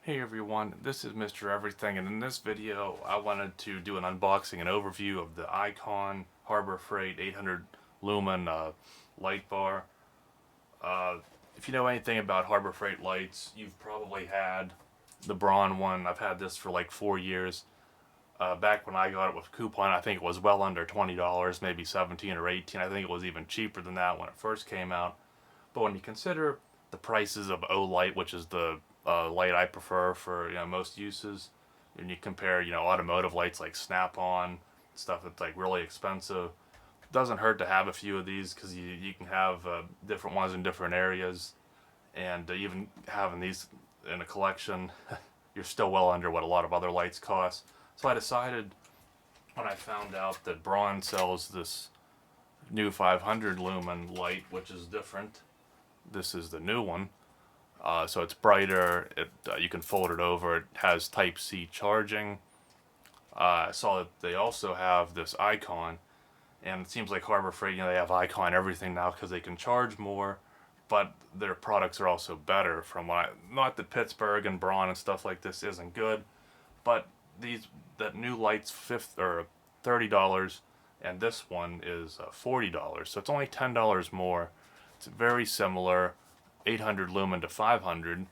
Hey everyone, this is Mr. Everything, and in this video I wanted to do an unboxing and overview of the Icon Harbor Freight 800 Lumen light bar. Uh, if you know anything about Harbor Freight lights, you've probably had the Braun one. I've had this for like 4 years. Back when I got it with coupon, I think it was well under $20, maybe 17 or 18. I think it was even cheaper than that when it first came out. But when you consider the prices of O-Light, which is the light I prefer for most uses, and you compare automotive lights like Snap-on, stuff that's like really expensive, it doesn't hurt to have a few of these because you can have different ones in different areas, and even having these in a collection, you're still well under what a lot of other lights cost. So I decided when I found out that Braun sells this new 500 lumen light, which is different. This is the new one. So it's brighter. You can fold it over. It has Type C charging. I saw that they also have this Icon, and it seems like Harbor Freight, they have Icon everything now because they can charge more, but their products are also better. Not that Pittsburgh and Braun and stuff like this isn't good, but that new light's $30, and this one is $40, so it's only $10 more. It's very similar, 800 lumen to 500,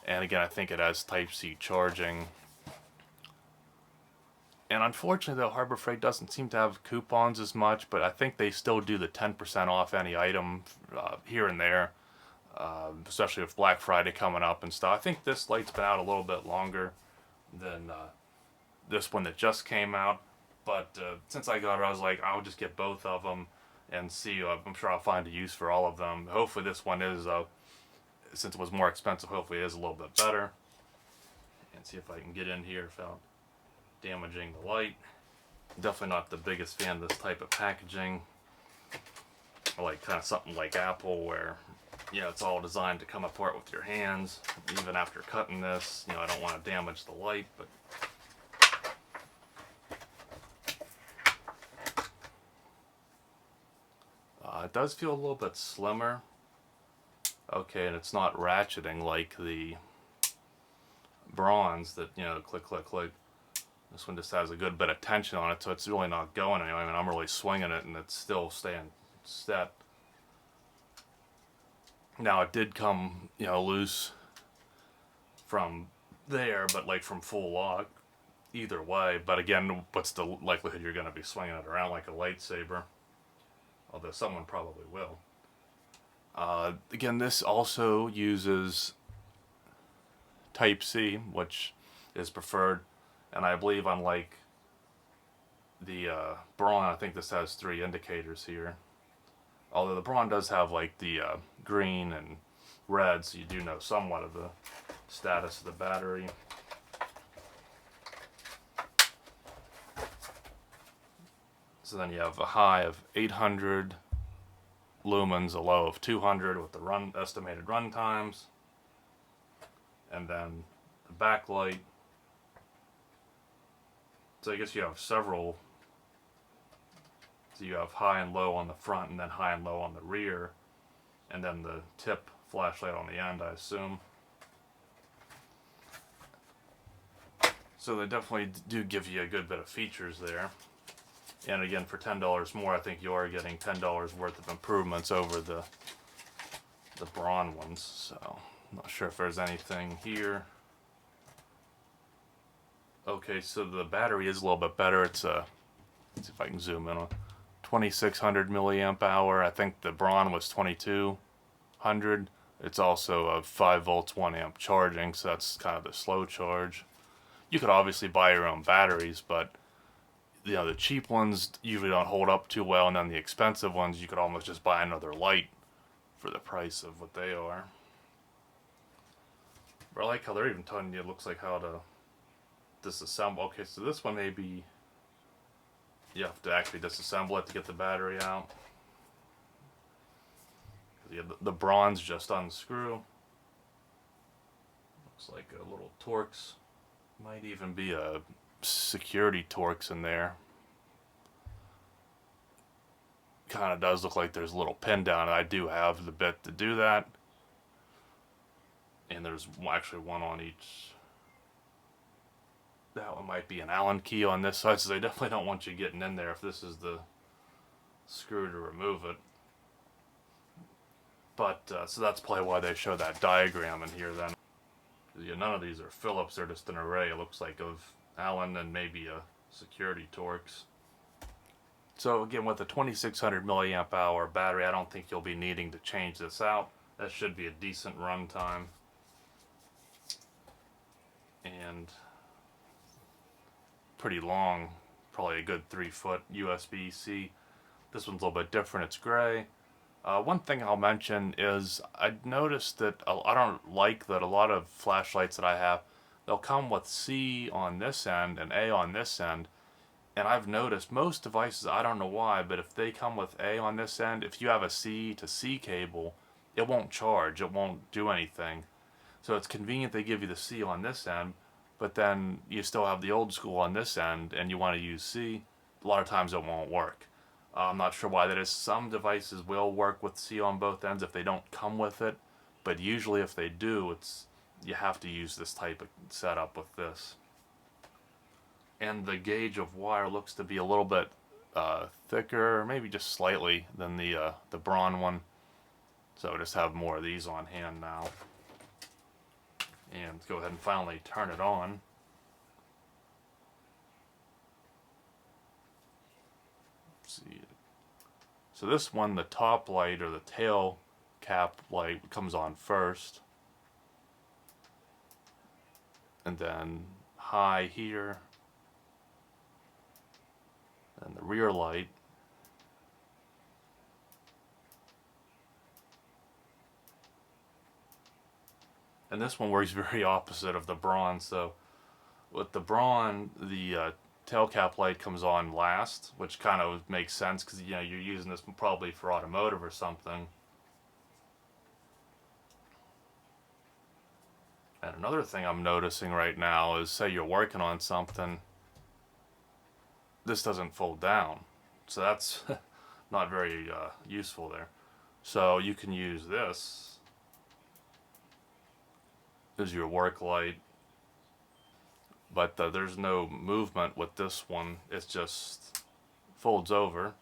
and again I think it has Type C charging. And unfortunately though, Harbor Freight doesn't seem to have coupons as much, but I think they still do the 10% off any item here and there, especially with Black Friday coming up and stuff. I think this light's been out a little bit longer than this one that just came out, but since I got it, I was like, I'll just get both of them and see. I'm sure I'll find a use for all of them. Hopefully this one is, since it was more expensive, hopefully it is a little bit better. And see if I can get in here without damaging the light. Definitely not the biggest fan of this type of packaging. I like kind of something like Apple where, it's all designed to come apart with your hands. Even after cutting this, I don't want to damage the light, but it does feel a little bit slimmer. Okay, and it's not ratcheting like the Bronze that, click, click, click. This one just has a good bit of tension on it, so it's really not going anywhere. I mean, I'm really swinging it and it's still staying set. Now, it did come, loose from there, but like from full lock, either way. But again, what's the likelihood you're going to be swinging it around like a lightsaber? Although someone probably will. Again, this also uses Type C, which is preferred, and I believe unlike the Braun, I think this has 3 indicators here. Although the Braun does have like the green and red, so you do know somewhat of the status of the battery. So then you have a high of 800 lumens, a low of 200 with the estimated run times, and then the backlight. So I guess you have several. So you have high and low on the front, and then high and low on the rear, and then the tip flashlight on the end, I assume. So they definitely do give you a good bit of features there. And again, for $10 more, I think you are getting $10 worth of improvements over the Braun ones. So I'm not sure if there's anything here. Okay, so the battery is a little bit better. It's let's see if I can zoom in on 2600 milliamp hour. I think the Braun was 2200. It's also a 5 volts 1 amp charging, so that's kind of the slow charge. You could obviously buy your own batteries, but the cheap ones usually don't hold up too well, and then the expensive ones you could almost just buy another light for the price of what they are. But I like how they're even telling you it looks like how to disassemble. Okay, so this one maybe you have to actually disassemble it to get the battery out. The Braun's just unscrew. Looks like a little Torx. Might even be a security Torx in there. Kind of does look like there's a little pin down, and I do have the bit to do that. And there's actually one on each That one might be an Allen key on this side, so they definitely don't want you getting in there if this is the screw to remove it. But, so that's probably why they show that diagram in here then. Yeah, none of these are Phillips, they're just an array, it looks like, of Allen and maybe a security Torx. So again, with a 2600 milliamp hour battery, I don't think you'll be needing to change this out. That should be a decent run time. And pretty long, probably a good 3-foot USB-C. This one's a little bit different, it's gray. One thing I'll mention is I noticed that I don't like that a lot of flashlights that I have, they'll come with C on this end and A on this end. And I've noticed most devices, I don't know why, but if they come with A on this end, if you have a C to C cable, it won't charge, it won't do anything. So it's convenient they give you the C on this end, but then you still have the old school on this end and you want to use C, a lot of times it won't work. I'm not sure why that is. Some devices will work with C on both ends if they don't come with it, but usually if they do, you have to use this type of setup with this. And the gauge of wire looks to be a little bit thicker, maybe just slightly, than the Braun one. So I just have more of these on hand now. And let's go ahead and finally turn it on. Let's see. So this one, the top light or the tail cap light comes on first. And then high here. And the rear light. And this one works very opposite of the Braun. So with the Braun, the tail cap light comes on last, which kind of makes sense because you're using this probably for automotive or something. And another thing I'm noticing right now is, say you're working on something, this doesn't fold down, so that's not very useful there. So you can use this as your work light, but there's no movement with this one. It just folds over,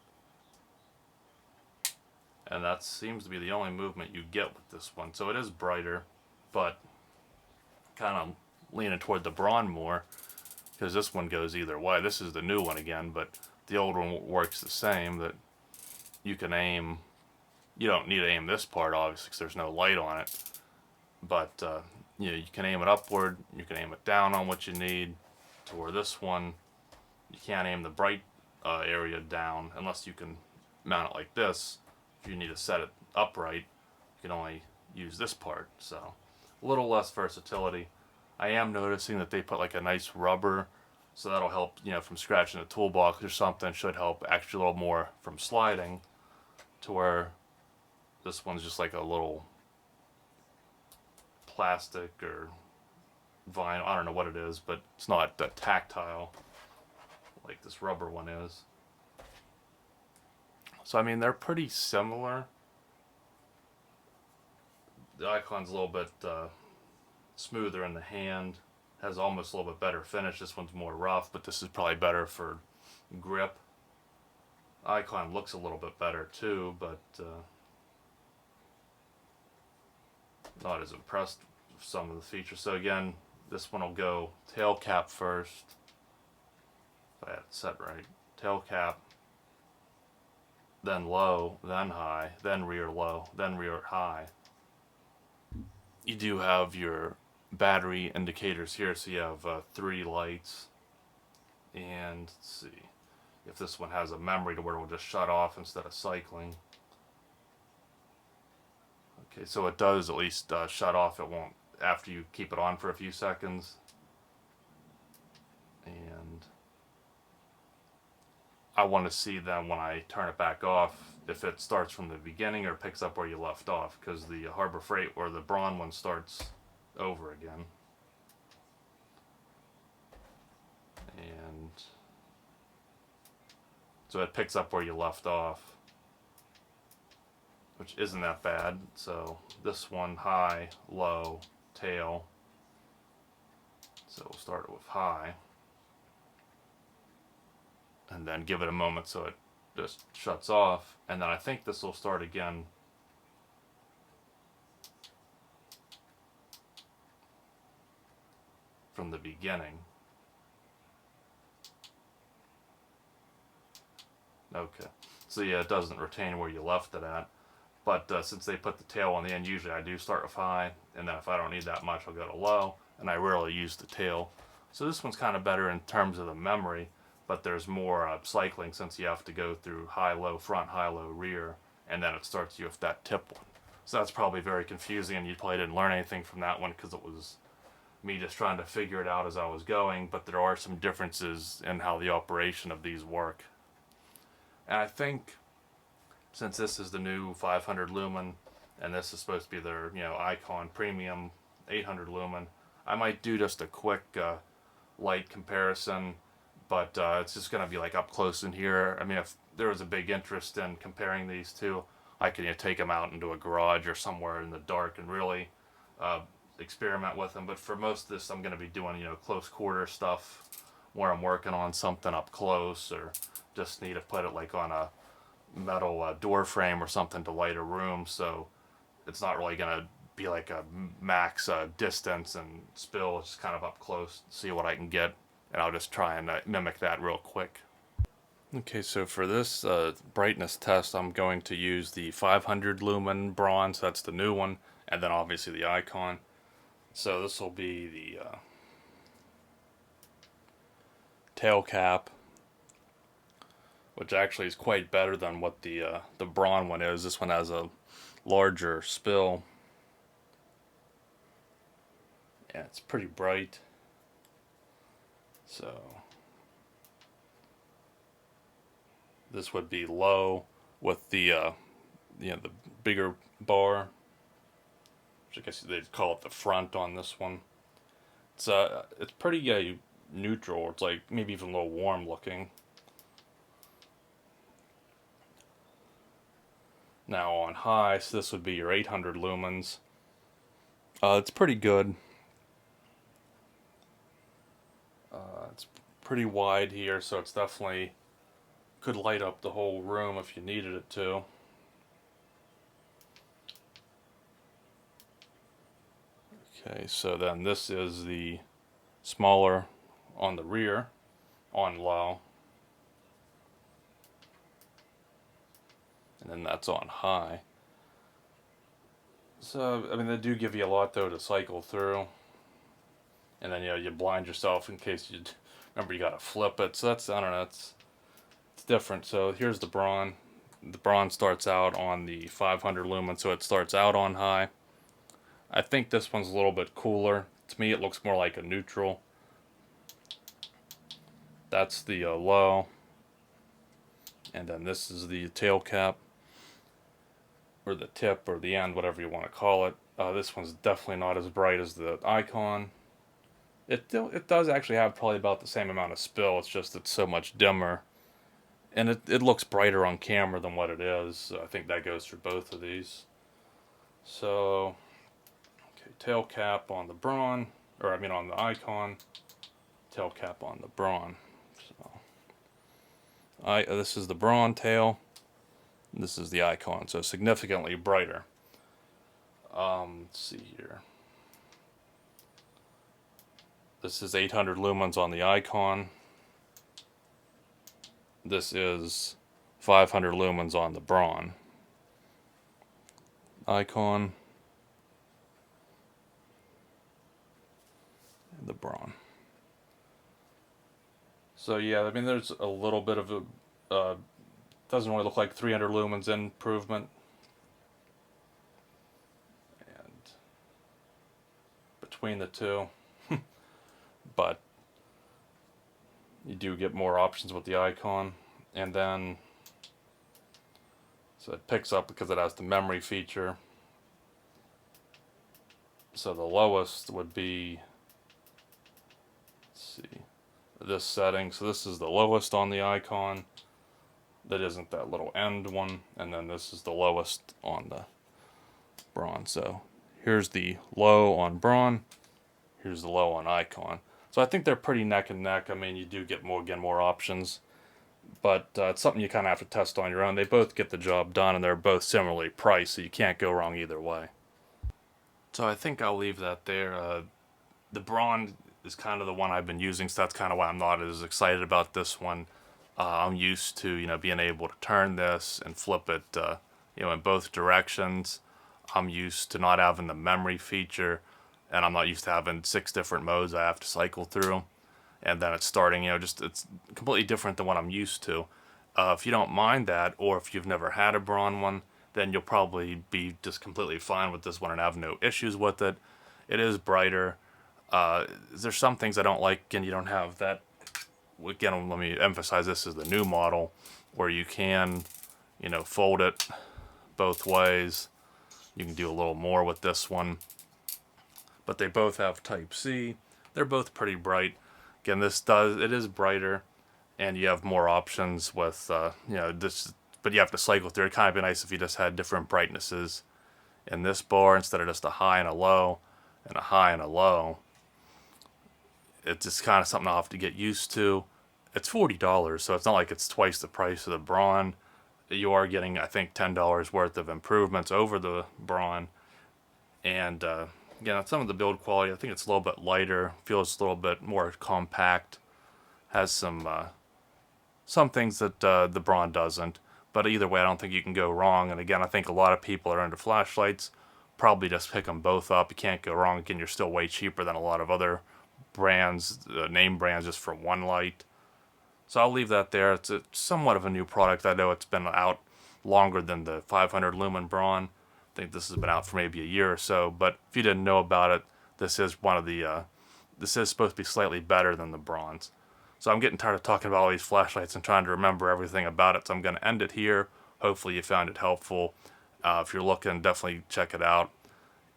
and that seems to be the only movement you get with this one. So it is brighter, but kind of leaning toward the Braun more, because this one goes either way. This is the new one again, but the old one works the same, that you can aim. You don't need to aim this part, obviously, because there's no light on it. But you can aim it upward, you can aim it down on what you need, to where this one, you can't aim the bright area down unless you can mount it like this. If you need to set it upright, you can only use this part. So a little less versatility. I am noticing that they put like a nice rubber, so that'll help, from scratching the toolbox or something. Should help actually a little more from sliding, to where this one's just like a little plastic or vinyl, I don't know what it is, but it's not that tactile like this rubber one is. So I mean, they're pretty similar. The Icon's a little bit smoother in the hand, has almost a little bit better finish. This one's more rough, but this is probably better for grip. Icon looks a little bit better too, but not as impressed with some of the features. So again, this one will go tail cap first. If I had it set right. Tail cap, then low, then high, then rear low, then rear high. You do have your battery indicators here, so you have 3 lights. And let's see if this one has a memory to where it will just shut off instead of cycling. Okay, so it does at least shut off. It won't after you keep it on for a few seconds. And I want to see then when I turn it back off if it starts from the beginning or picks up where you left off, because the Harbor Freight or the Braun one starts over again. And so it picks up where you left off, which isn't that bad. So this one, high, low, tail. So we'll start it with high. and then give it a moment so it just shuts off, and then I think this will start again from the beginning. Okay, so yeah, it doesn't retain where you left it at, but since they put the tail on the end, usually I do start with high, and then if I don't need that much, I'll go to low, and I rarely use the tail. So this one's kind of better in terms of the memory, but there's more cycling since you have to go through high, low, front, high, low, rear, and then it starts you with that tip one. So that's probably very confusing, and you probably didn't learn anything from that one because it was me just trying to figure it out as I was going, but there are some differences in how the operation of these work. And I think since this is the new 500 lumen, and this is supposed to be their Icon Premium 800 lumen, I might do just a quick light comparison, but it's just going to be like up close in here. I mean, if there was a big interest in comparing these two, I can take them out into a garage or somewhere in the dark and really experiment with them. But for most of this, I'm going to be doing close quarter stuff where I'm working on something up close, or just need to put it like on a metal door frame or something to light a room, so it's not really going to be like a max distance and spill. It's just kind of up close, see what I can get, and I'll just try and mimic that real quick. Okay, so for this brightness test, I'm going to use the 500 lumen Braun, so that's the new one, and then obviously the Icon. So this will be the tail cap, which actually is quite better than what the Braun one is. This one has a larger spill. Yeah, it's pretty bright. So this would be low with the the bigger bar, which I guess they'd call it the front on this one. It's pretty neutral. It's like maybe even a little warm looking. Now on high, so this would be your 800 lumens. It's pretty good. It's pretty wide here, so it's definitely could light up the whole room if you needed it to. Okay, so then this is the smaller on the rear, on low. And then that's on high. So, I mean, they do give you a lot, though, to cycle through. And then, you blind yourself in case you remember you got to flip it. So that's, I don't know, it's different. So here's the Braun. The Braun starts out on the 500 lumen, so it starts out on high. I think this one's a little bit cooler. To me, it looks more like a neutral. That's the low. And then this is the tail cap, or the tip, or the end, whatever you want to call it. This one's definitely not as bright as the Icon. It does actually have probably about the same amount of spill. It's just it's so much dimmer, and it looks brighter on camera than what it is. So I think that goes for both of these. So, okay, tail cap on the Braun, or I mean on the Icon. Tail cap on the Braun. So, this is the Braun tail. This is the Icon, so significantly brighter. Let's see here. This is 800 lumens on the Icon. This is 500 lumens on the Braun. Icon. And the Braun. So yeah, I mean, there's a little bit of a doesn't really look like 300 lumens improvement. And between the two, but you do get more options with the Icon. And then, so it picks up because it has the memory feature. So the lowest would be, let's see, this setting. So this is the lowest on the Icon. That isn't that little end one. And then this is the lowest on the Braun. So here's the low on Braun. Here's the low on Icon. So I think they're pretty neck and neck. I mean, you do get more options. but it's something you kind of have to test on your own. They both get the job done, and they're both similarly priced, so you can't go wrong either way. So I think I'll leave that there. The Braun is kind of the one I've been using, so that's kind of why I'm not as excited about this one. I'm used to being able to turn this and flip it in both directions. I'm used to not having the memory feature, and I'm not used to having 6 different modes I have to cycle through. And then it's starting, just it's completely different than what I'm used to. If you don't mind that, or if you've never had a Braun one, then you'll probably be just completely fine with this one and have no issues with it. It is brighter. There's some things I don't like, and you don't have that. Again, let me emphasize, this is the new model where you can, fold it both ways. You can do a little more with this one, but they both have Type C. They're both pretty bright. Again, it is brighter, and you have more options with this, but you have to cycle through. It'd kind of be nice if you just had different brightnesses in this bar instead of just a high and a low and a high and a low. It's just kind of something I'll have to get used to. It's $40, so it's not like it's twice the price of the Braun. You are getting, I think, $10 worth of improvements over the Braun. And again, some of the build quality, I think it's a little bit lighter, feels a little bit more compact, has some things that the Braun doesn't. But either way, I don't think you can go wrong. And again, I think a lot of people are into flashlights. Probably just pick them both up. You can't go wrong. Again, you're still way cheaper than a lot of other brands, name brands, just for one light. So I'll leave that there. It's somewhat of a new product. I know it's been out longer than the 500 Lumen Braun. I think this has been out for maybe a year or so. But if you didn't know about it, this is one of the. This is supposed to be slightly better than the Brauns. So I'm getting tired of talking about all these flashlights and trying to remember everything about it. So I'm going to end it here. Hopefully you found it helpful. If you're looking, definitely check it out.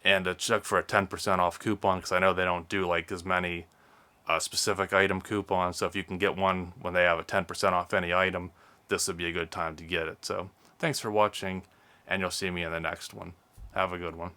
And check for a 10% off coupon, because I know they don't do like as many specific item coupons. So if you can get one when they have a 10% off any item, this would be a good time to get it. So thanks for watching, and you'll see me in the next one. Have a good one.